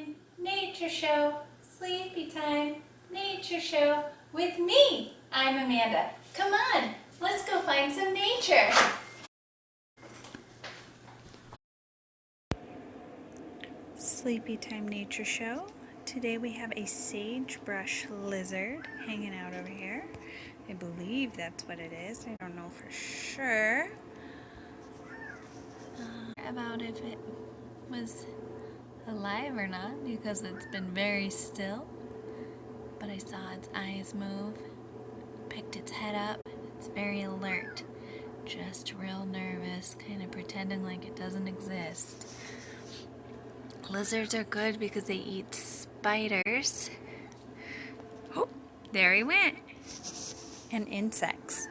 time, nature show, sleepy time, nature show with me. I'm Amanda. Come on, let's go find some nature. Sleepy time nature show. Today we have a sagebrush lizard hanging out over here. I believe that's what it is. I don't know for sure. About if it was alive or not because it's been very still. But I saw its eyes move, picked its head up. It's very alert, just real nervous, kind of pretending like it doesn't exist. Lizards are good because they eat spiders. Oh, there he went. And insects.